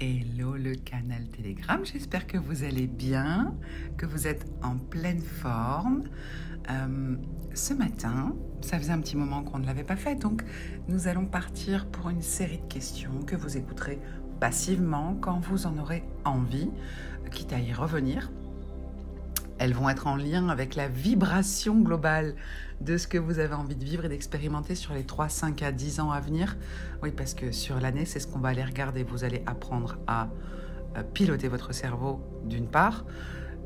Hello le canal Telegram, j'espère que vous allez bien, que vous êtes en pleine forme. Ce matin, ça faisait un petit moment qu'on ne l'avait pas fait, donc nous allons partir pour une série de questions que vous écouterez passivement quand vous en aurez envie, quitte à y revenir. Elles vont être en lien avec la vibration globale de ce que vous avez envie de vivre et d'expérimenter sur les 3, 5 à 10 ans à venir. Oui, parce que sur l'année, c'est ce qu'on va aller regarder. Vous allez apprendre à piloter votre cerveau d'une part,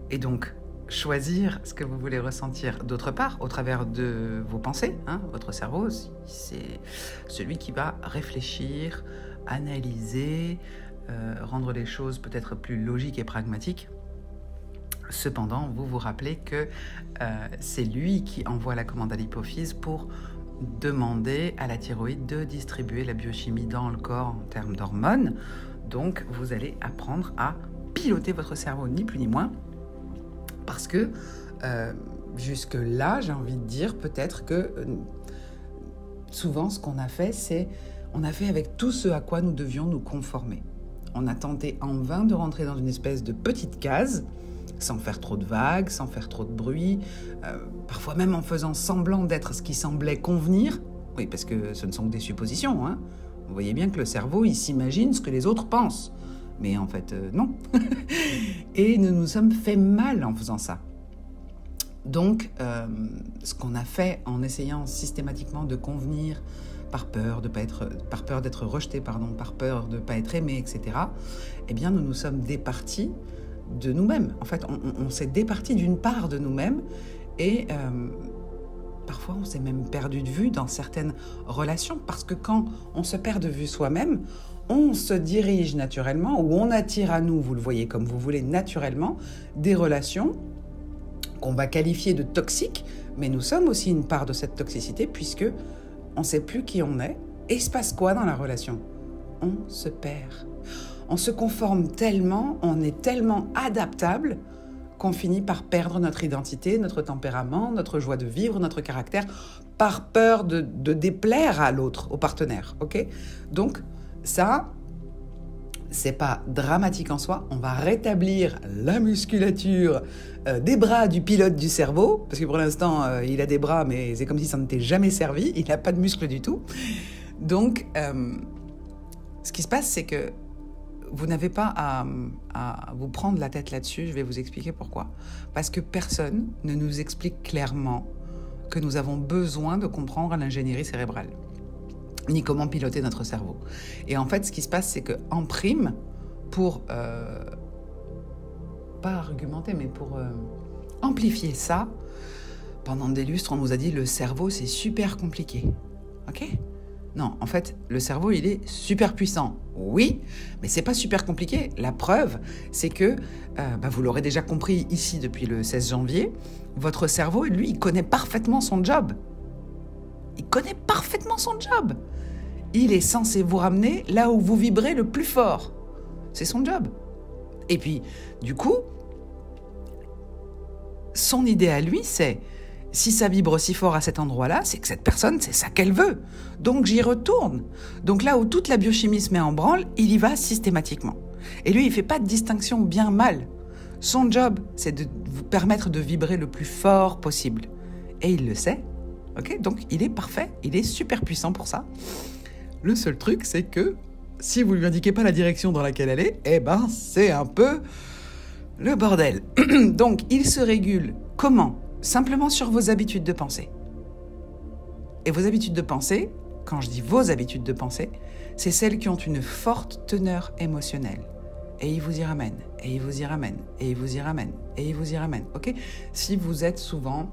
et donc choisir ce que vous voulez ressentir d'autre part, au travers de vos pensées. Votre cerveau, c'est celui qui va réfléchir, analyser, rendre les choses peut-être plus logiques et pragmatiques. Cependant, vous vous rappelez que c'est lui qui envoie la commande à l'hypophyse pour demander à la thyroïde de distribuer la biochimie dans le corps en termes d'hormones. Donc, vous allez apprendre à piloter votre cerveau, ni plus ni moins, parce que jusque-là, j'ai envie de dire peut-être que souvent, ce qu'on a fait, c'est on a fait avec tout ce à quoi nous devions nous conformer. On a tenté en vain de rentrer dans une espèce de petite case, sans faire trop de vagues, sans faire trop de bruit, parfois même en faisant semblant d'être ce qui semblait convenir. Oui, parce que ce ne sont que des suppositions. Vous voyez bien que le cerveau, il s'imagine ce que les autres pensent. Mais en fait, non. Et nous nous sommes fait mal en faisant ça. Donc, ce qu'on a fait en essayant systématiquement de convenir par peur d'être rejeté, par peur de ne pas être aimé, etc., eh bien, nous nous sommes départis de nous-mêmes. En fait, on s'est départi d'une part de nous-mêmes et parfois on s'est même perdu de vue dans certaines relations, parce que quand on se perd de vue soi-même, on se dirige naturellement, ou on attire à nous, vous le voyez comme vous voulez, naturellement, des relations qu'on va qualifier de toxiques, mais nous sommes aussi une part de cette toxicité, puisque on ne sait plus qui on est. Et il se passe quoi dans la relation ? On se perd. On se conforme tellement, on est tellement adaptable qu'on finit par perdre notre identité, notre tempérament, notre joie de vivre, notre caractère, par peur de déplaire à l'autre, au partenaire. Ok ? Donc ça, c'est pas dramatique en soi. On va rétablir la musculature des bras du pilote du cerveau, parce que pour l'instant, il a des bras, mais c'est comme si ça ne t'était jamais servi. Il n'a pas de muscles du tout. Donc, ce qui se passe, c'est que vous n'avez pas à vous prendre la tête là-dessus. Je vais vous expliquer pourquoi. Parce que personne ne nous explique clairement que nous avons besoin de comprendre l'ingénierie cérébrale, ni comment piloter notre cerveau. Et en fait, ce qui se passe, c'est qu'en prime, pour, pas argumenter, mais pour amplifier ça, pendant des lustres, on nous a dit le cerveau, c'est super compliqué. Ok ? Non, en fait, le cerveau, il est super puissant. Oui, mais c'est pas super compliqué. La preuve, c'est que, vous l'aurez déjà compris ici depuis le 16 janvier, votre cerveau, lui, il connaît parfaitement son job. Il connaît parfaitement son job. Il est censé vous ramener là où vous vibrez le plus fort. C'est son job. Et puis, du coup, son idée à lui, c'est si ça vibre si fort à cet endroit-là, c'est que cette personne, c'est ça qu'elle veut. Donc j'y retourne. Donc là où toute la biochimie se met en branle, il y va systématiquement. Et lui, il ne fait pas de distinction bien-mal. Son job, c'est de vous permettre de vibrer le plus fort possible. Et il le sait. Okay ? Donc il est parfait, il est super puissant pour ça. Le seul truc, c'est que si vous ne lui indiquez pas la direction dans laquelle elle est, c'est un peu le bordel. Donc il se régule comment ? Simplement sur vos habitudes de pensée. Et vos habitudes de pensée, quand je dis vos habitudes de pensée, c'est celles qui ont une forte teneur émotionnelle. Et il vous y ramène, et il vous y ramène, et il vous y ramène, et il vous y ramène. Ok ? Si vous êtes souvent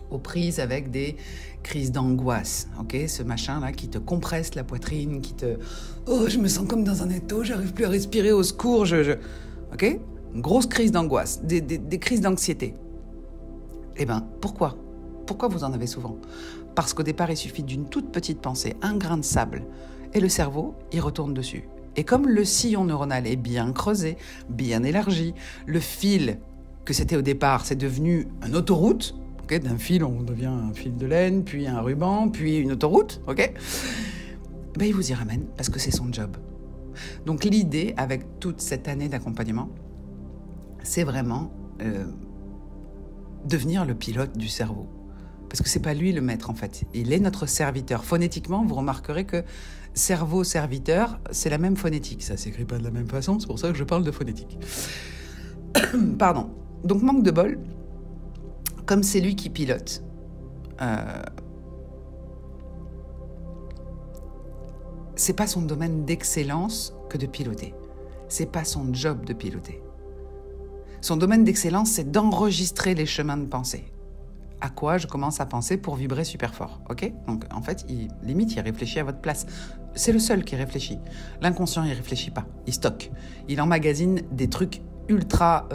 aux prises avec des crises d'angoisse, ok ? Ce machin-là qui te compresse la poitrine, qui te... Oh, je me sens comme dans un étau, j'arrive plus à respirer, au secours, Ok ? Une grosse crise d'angoisse, des crises d'anxiété. Pourquoi ? Pourquoi vous en avez souvent ? Parce qu'au départ, il suffit d'une toute petite pensée, un grain de sable, et le cerveau, il retourne dessus. Et comme le sillon neuronal est bien creusé, bien élargi, le fil que c'était au départ, c'est devenu une autoroute. Okay, d'un fil, on devient un fil de laine, puis un ruban, puis une autoroute. Okay, il vous y ramène parce que c'est son job. Donc l'idée avec toute cette année d'accompagnement, c'est vraiment devenir le pilote du cerveau. Parce que c'est pas lui le maître en fait, il est notre serviteur. Phonétiquement, vous remarquerez que cerveau-serviteur, c'est la même phonétique. Ça s'écrit pas de la même façon, c'est pour ça que je parle de phonétique. Pardon. Donc manque de bol, comme c'est lui qui pilote, c'est pas son domaine d'excellence que de piloter. C'est pas son job de piloter. Son domaine d'excellence, c'est d'enregistrer les chemins de pensée. À quoi je commence à penser pour vibrer super fort, ok? Donc en fait, il réfléchit à votre place. C'est le seul qui réfléchit. L'inconscient, il réfléchit pas. Il stocke. Il emmagasine des trucs ultra,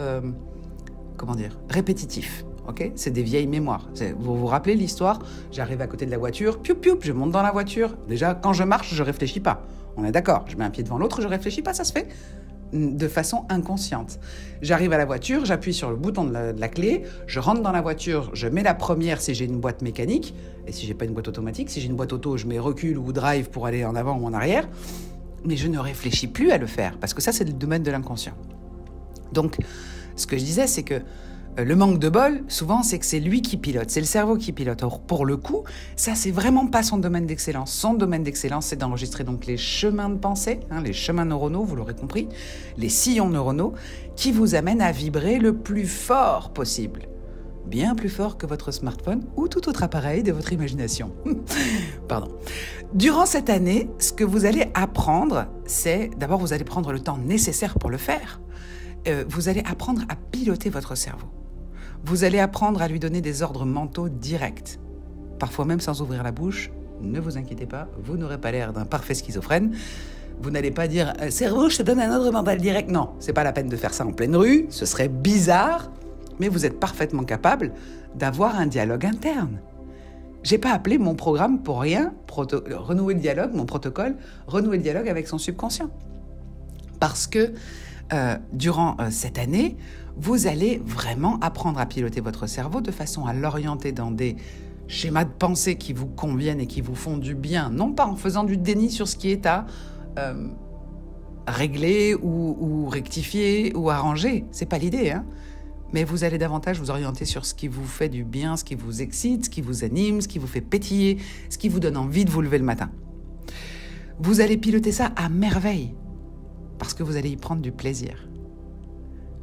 répétitifs. Okay, c'est des vieilles mémoires. Vous vous rappelez l'histoire? J'arrive à côté de la voiture, pioup, pioup, je monte dans la voiture. Déjà, quand je marche, je réfléchis pas. On est d'accord. Je mets un pied devant l'autre, je réfléchis pas, ça se fait de façon inconsciente. J'arrive à la voiture, j'appuie sur le bouton de la clé, je rentre dans la voiture, je mets la première si j'ai une boîte mécanique, et si j'ai pas une boîte automatique, si j'ai une boîte auto, je mets recul ou drive pour aller en avant ou en arrière, mais je ne réfléchis plus à le faire, parce que ça, c'est le domaine de l'inconscient. Donc, ce que je disais, c'est que le manque de bol, souvent, c'est que c'est lui qui pilote, c'est le cerveau qui pilote. Or, pour le coup, ça, c'est vraiment pas son domaine d'excellence. Son domaine d'excellence, c'est d'enregistrer donc les chemins de pensée, les chemins neuronaux, vous l'aurez compris, les sillons neuronaux, qui vous amènent à vibrer le plus fort possible. Bien plus fort que votre smartphone ou tout autre appareil de votre imagination. Pardon. Durant cette année, ce que vous allez apprendre, c'est, d'abord, vous allez prendre le temps nécessaire pour le faire. Vous allez apprendre à piloter votre cerveau. Vous allez apprendre à lui donner des ordres mentaux directs. Parfois même sans ouvrir la bouche. Ne vous inquiétez pas, vous n'aurez pas l'air d'un parfait schizophrène. Vous n'allez pas dire « Cerveau, je te donne un ordre mental direct ». Non, c'est pas la peine de faire ça en pleine rue, ce serait bizarre, mais vous êtes parfaitement capable d'avoir un dialogue interne. J'ai pas appelé mon programme pour rien, renouer le dialogue, mon protocole, renouer le dialogue avec son subconscient. Parce que durant cette année, vous allez vraiment apprendre à piloter votre cerveau de façon à l'orienter dans des schémas de pensée qui vous conviennent et qui vous font du bien, non pas en faisant du déni sur ce qui est à régler ou rectifier ou arranger. C'est pas l'idée, hein. Mais vous allez davantage vous orienter sur ce qui vous fait du bien, ce qui vous excite, ce qui vous anime, ce qui vous fait pétiller, ce qui vous donne envie de vous lever le matin. Vous allez piloter ça à merveille. Parce que vous allez y prendre du plaisir.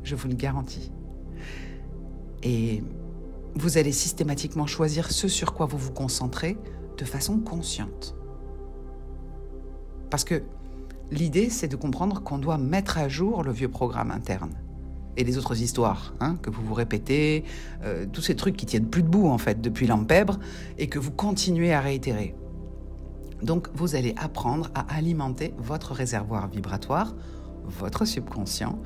Je vous le garantis. Et vous allez systématiquement choisir ce sur quoi vous vous concentrez de façon consciente. Parce que l'idée, c'est de comprendre qu'on doit mettre à jour le vieux programme interne. Et les autres histoires que vous vous répétez, tous ces trucs qui tiennent plus debout en fait depuis l'empèbre et que vous continuez à réitérer. Donc, vous allez apprendre à alimenter votre réservoir vibratoire, votre subconscient,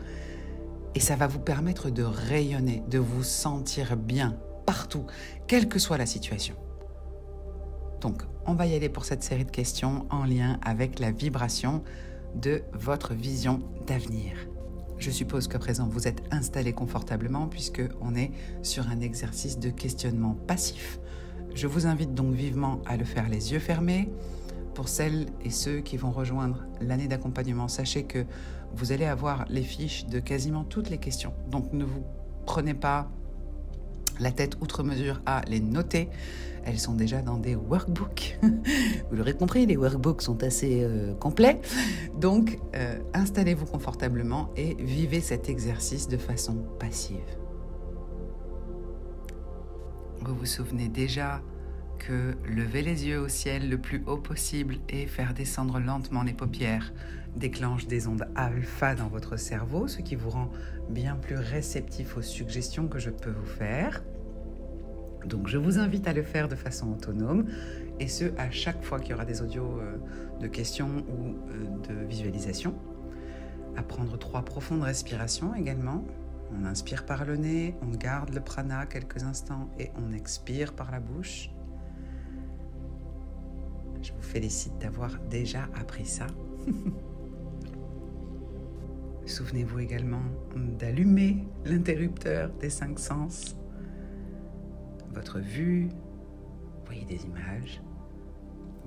et ça va vous permettre de rayonner, de vous sentir bien partout, quelle que soit la situation. Donc, on va y aller pour cette série de questions en lien avec la vibration de votre vision d'avenir. Je suppose qu'à présent, vous êtes installé confortablement puisqu'on est sur un exercice de questionnement passif. Je vous invite donc vivement à le faire les yeux fermés. Pour celles et ceux qui vont rejoindre l'année d'accompagnement, sachez que vous allez avoir les fiches de quasiment toutes les questions. Donc ne vous prenez pas la tête outre mesure à les noter. Elles sont déjà dans des workbooks. Vous l'aurez compris, les workbooks sont assez complets. Donc installez-vous confortablement et vivez cet exercice de façon passive. Vous vous souvenez déjà que lever les yeux au ciel le plus haut possible et faire descendre lentement les paupières déclenche des ondes alpha dans votre cerveau, ce qui vous rend bien plus réceptif aux suggestions que je peux vous faire. Donc je vous invite à le faire de façon autonome, et ce à chaque fois qu'il y aura des audios de questions ou de visualisation. À prendre 3 profondes respirations également. On inspire par le nez, on garde le prana quelques instants et on expire par la bouche. Je vous félicite d'avoir déjà appris ça. Souvenez-vous également d'allumer l'interrupteur des 5 sens. Votre vue, vous voyez des images.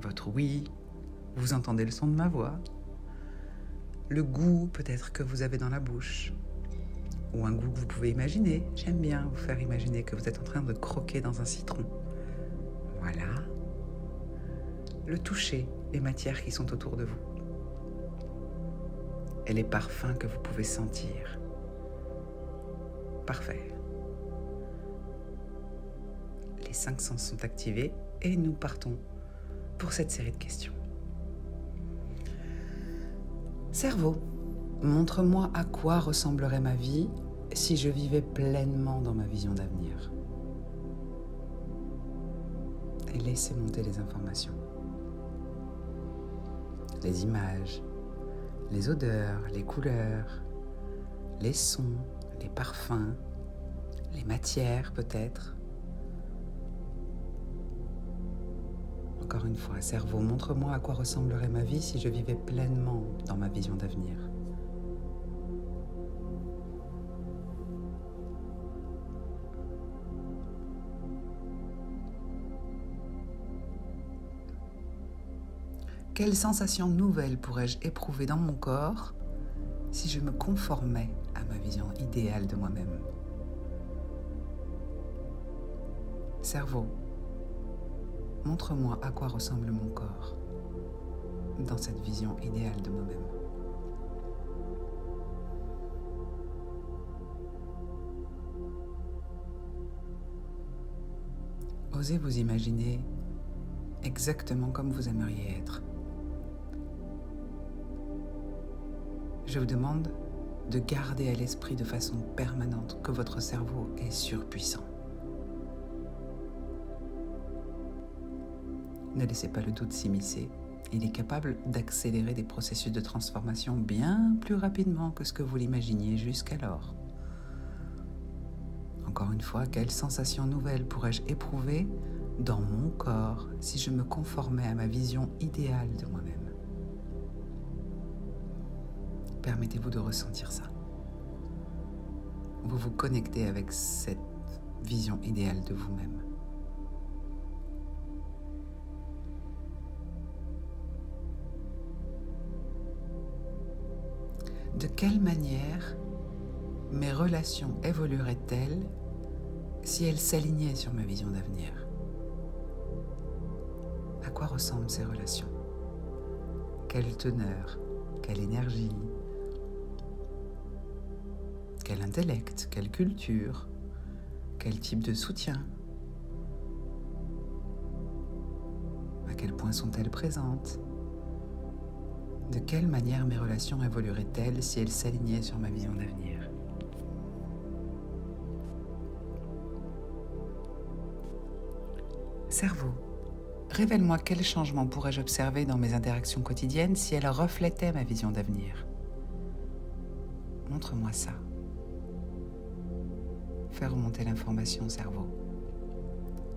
Votre oui, vous entendez le son de ma voix. le goût peut-être que vous avez dans la bouche, ou un goût que vous pouvez imaginer. J'aime bien vous faire imaginer que vous êtes en train de croquer dans un citron. Voilà. Le toucher, les matières qui sont autour de vous. Et les parfums que vous pouvez sentir. Parfait. Les 5 sens sont activés et nous partons pour cette série de questions. Cerveau, montre-moi à quoi ressemblerait ma vie si je vivais pleinement dans ma vision d'avenir. Et laissez monter les informations. Les images, les odeurs, les couleurs, les sons, les parfums, les matières peut-être. Encore une fois, cerveau, montre-moi à quoi ressemblerait ma vie si je vivais pleinement dans ma vision d'avenir. Quelles sensations nouvelles pourrais-je éprouver dans mon corps si je me conformais à ma vision idéale de moi-même? Cerveau, montre-moi à quoi ressemble mon corps dans cette vision idéale de moi-même. Osez vous imaginer exactement comme vous aimeriez être. Je vous demande de garder à l'esprit de façon permanente que votre cerveau est surpuissant. Ne laissez pas le doute s'immiscer. Il est capable d'accélérer des processus de transformation bien plus rapidement que ce que vous l'imaginiez jusqu'alors. Encore une fois, quelle sensation nouvelle pourrais-je éprouver dans mon corps si je me conformais à ma vision idéale de moi-même? Permettez-vous de ressentir ça. Vous vous connectez avec cette vision idéale de vous-même. De quelle manière mes relations évolueraient-elles si elles s'alignaient sur ma vision d'avenir? À quoi ressemblent ces relations? Quelle teneur? Quelle énergie? Quel intellect? Quelle culture? Quel type de soutien? À quel point sont-elles présentes? De quelle manière mes relations évolueraient-elles si elles s'alignaient sur ma vision d'avenir? Cerveau, révèle-moi quels changements pourrais-je observer dans mes interactions quotidiennes si elles reflétaient ma vision d'avenir. Montre-moi ça. Fais remonter l'information, cerveau.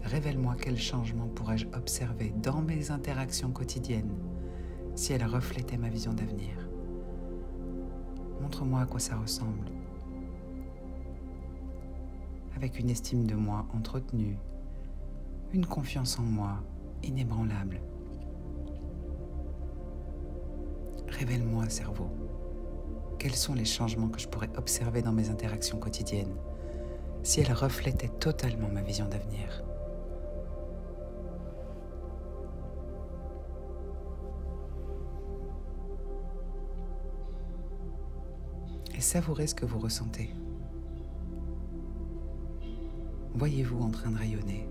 Révèle-moi quels changements pourrais-je observer dans mes interactions quotidiennes si elles reflétaient ma vision d'avenir. Montre-moi à quoi ça ressemble. Avec une estime de moi entretenue, une confiance en moi inébranlable. Révèle-moi, cerveau, quels sont les changements que je pourrais observer dans mes interactions quotidiennes si elles reflétaient totalement ma vision d'avenir. Et savourez ce que vous ressentez. Voyez-vous en train de rayonner.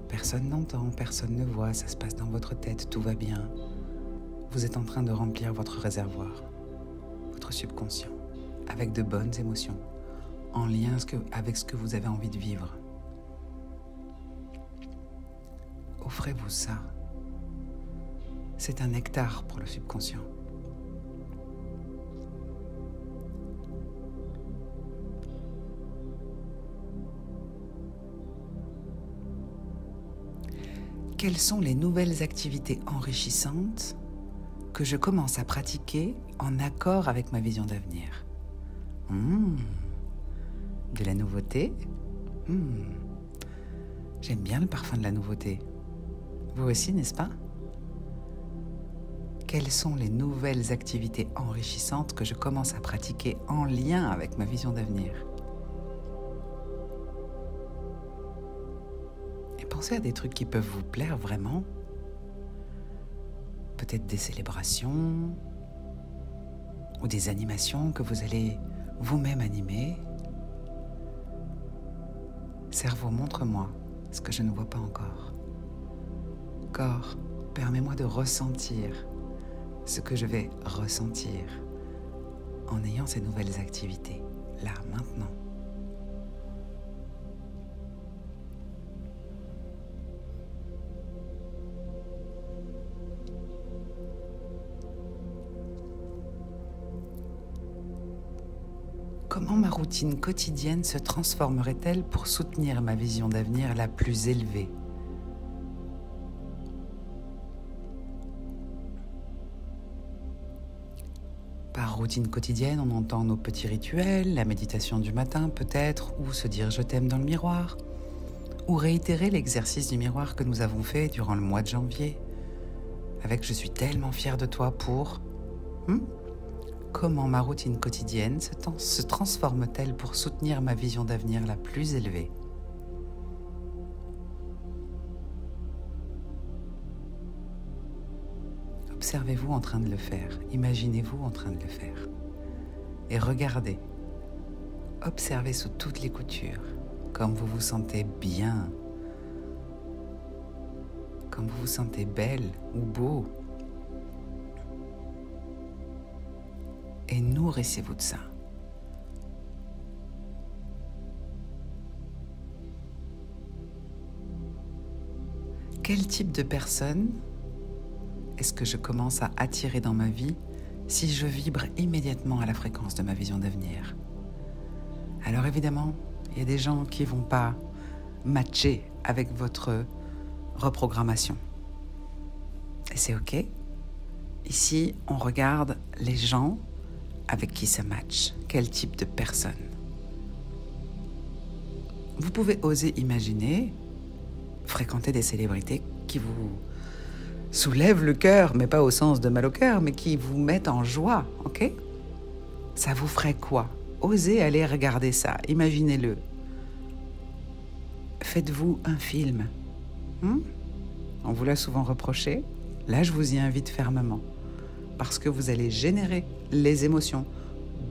Personne n'entend, personne ne voit, ça se passe dans votre tête, tout va bien. Vous êtes en train de remplir votre réservoir, votre subconscient, avec de bonnes émotions, en lien avec ce que vous avez envie de vivre. Offrez-vous ça. C'est un nectar pour le subconscient. Quelles sont les nouvelles activités enrichissantes que je commence à pratiquer en accord avec ma vision d'avenir? De la nouveauté? J'aime bien le parfum de la nouveauté. Vous aussi, n'est-ce pas? quelles sont les nouvelles activités enrichissantes que je commence à pratiquer en lien avec ma vision d'avenir. Et pensez à des trucs qui peuvent vous plaire vraiment. Peut-être des célébrations ou des animations que vous allez vous-même animer. Cerveau, montre-moi ce que je ne vois pas encore. Corps, permets-moi de ressentir ce que je vais ressentir en ayant ces nouvelles activités, là, maintenant. Comment ma routine quotidienne se transformerait-elle pour soutenir ma vision d'avenir la plus élevée ? Par routine quotidienne, on entend nos petits rituels, la méditation du matin peut-être, ou se dire « je t'aime » dans le miroir, ou réitérer l'exercice du miroir que nous avons fait durant le mois de janvier, avec « je suis tellement fière de toi pour… » Comment ma routine quotidienne se transforme-t-elle pour soutenir ma vision d'avenir la plus élevée ? Observez-vous en train de le faire, imaginez-vous en train de le faire. Et regardez, observez sous toutes les coutures, comme vous vous sentez bien, comme vous vous sentez belle ou beau. Et nourrissez-vous de ça. Quel type de personne est-ce que je commence à attirer dans ma vie si je vibre immédiatement à la fréquence de ma vision d'avenir? Alors évidemment, il y a des gens qui ne vont pas matcher avec votre reprogrammation. Et c'est OK. Ici, on regarde les gens avec qui ça match, quel type de personne. Vous pouvez oser imaginer fréquenter des célébrités qui vous soulèvent le cœur, mais pas au sens de mal au cœur, mais qui vous mettent en joie, ok? Ça vous ferait quoi? Osez aller regarder ça, imaginez-le. Faites-vous un film. On vous l'a souvent reproché. Là, je vous y invite fermement. Parce que vous allez générer les émotions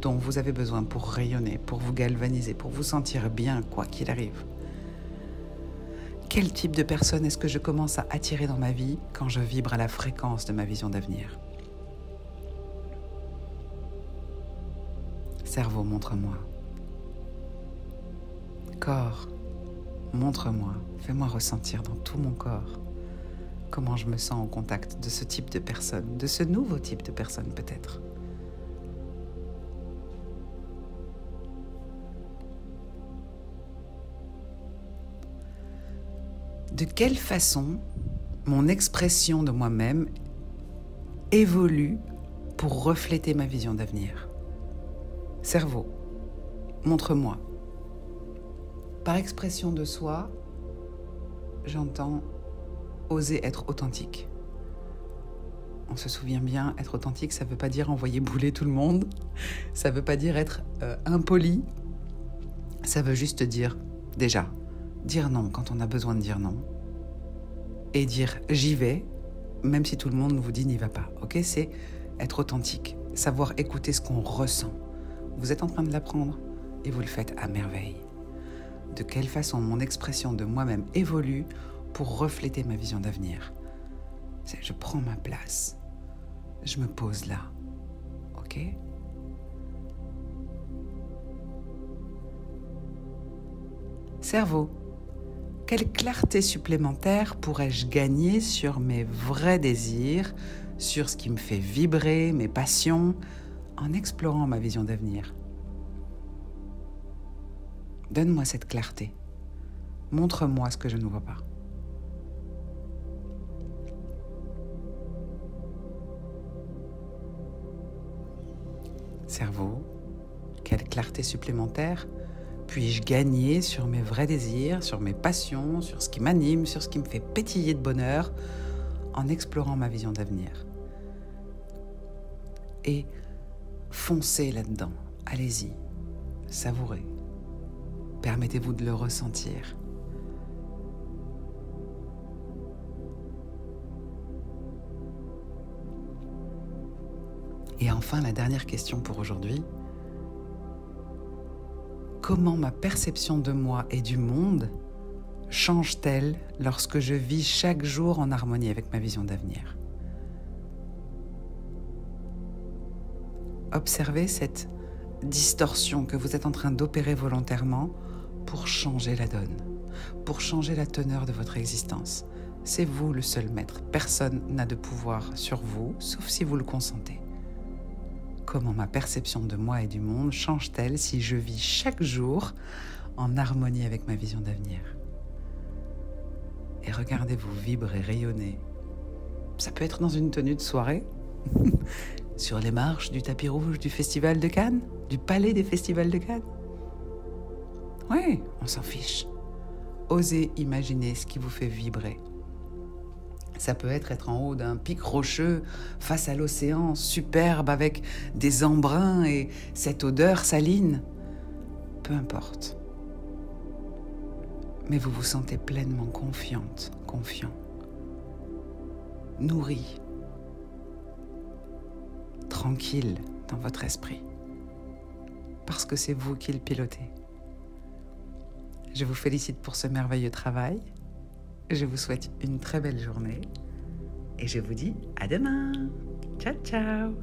dont vous avez besoin pour rayonner, pour vous galvaniser, pour vous sentir bien, quoi qu'il arrive. Quel type de personne est-ce que je commence à attirer dans ma vie quand je vibre à la fréquence de ma vision d'avenir? Cerveau, montre-moi. Corps, montre-moi, fais-moi ressentir dans tout mon corps comment je me sens en contact de ce type de personne, de ce nouveau type de personne peut-être. De quelle façon mon expression de moi-même évolue pour refléter ma vision d'avenir? Cerveau, montre-moi. Par expression de soi, j'entends oser être authentique. On se souvient bien, être authentique, ça ne veut pas dire envoyer bouler tout le monde. Ça ne veut pas dire être impoli. Ça veut juste dire, déjà, dire non quand on a besoin de dire non. Et dire j'y vais, même si tout le monde vous dit n'y va pas. Ok, c'est être authentique, savoir écouter ce qu'on ressent. Vous êtes en train de l'apprendre et vous le faites à merveille. De quelle façon mon expression de moi-même évolue pour refléter ma vision d'avenir. Je prends ma place. Je me pose là. Ok? Cerveau, quelle clarté supplémentaire pourrais-je gagner sur mes vrais désirs, sur ce qui me fait vibrer, mes passions, en explorant ma vision d'avenir? Donne-moi cette clarté. Montre-moi ce que je ne vois pas. Cerveau, quelle clarté supplémentaire puis-je gagner sur mes vrais désirs, sur mes passions, sur ce qui m'anime, sur ce qui me fait pétiller de bonheur, en explorant ma vision d'avenir? et foncez là-dedans. Allez-y, savourez. Permettez-vous de le ressentir. Et enfin, la dernière question pour aujourd'hui. Comment ma perception de moi et du monde change-t-elle lorsque je vis chaque jour en harmonie avec ma vision d'avenir ? Observez cette distorsion que vous êtes en train d'opérer volontairement pour changer la donne, pour changer la teneur de votre existence. C'est vous le seul maître. Personne n'a de pouvoir sur vous, sauf si vous le consentez. Comment ma perception de moi et du monde change-t-elle si je vis chaque jour en harmonie avec ma vision d'avenir ? Et regardez-vous vibrer, rayonner. Ça peut être dans une tenue de soirée, sur les marches du tapis rouge du Festival de Cannes, du Palais des Festivals de Cannes. Oui, on s'en fiche. Osez imaginer ce qui vous fait vibrer. Ça peut être en haut d'un pic rocheux, face à l'océan, superbe, avec des embruns et cette odeur saline. Peu importe. Mais vous vous sentez pleinement confiante, confiant, nourri, tranquille dans votre esprit, parce que c'est vous qui le pilotez. Je vous félicite pour ce merveilleux travail. Je vous souhaite une très belle journée et je vous dis à demain. Ciao, ciao.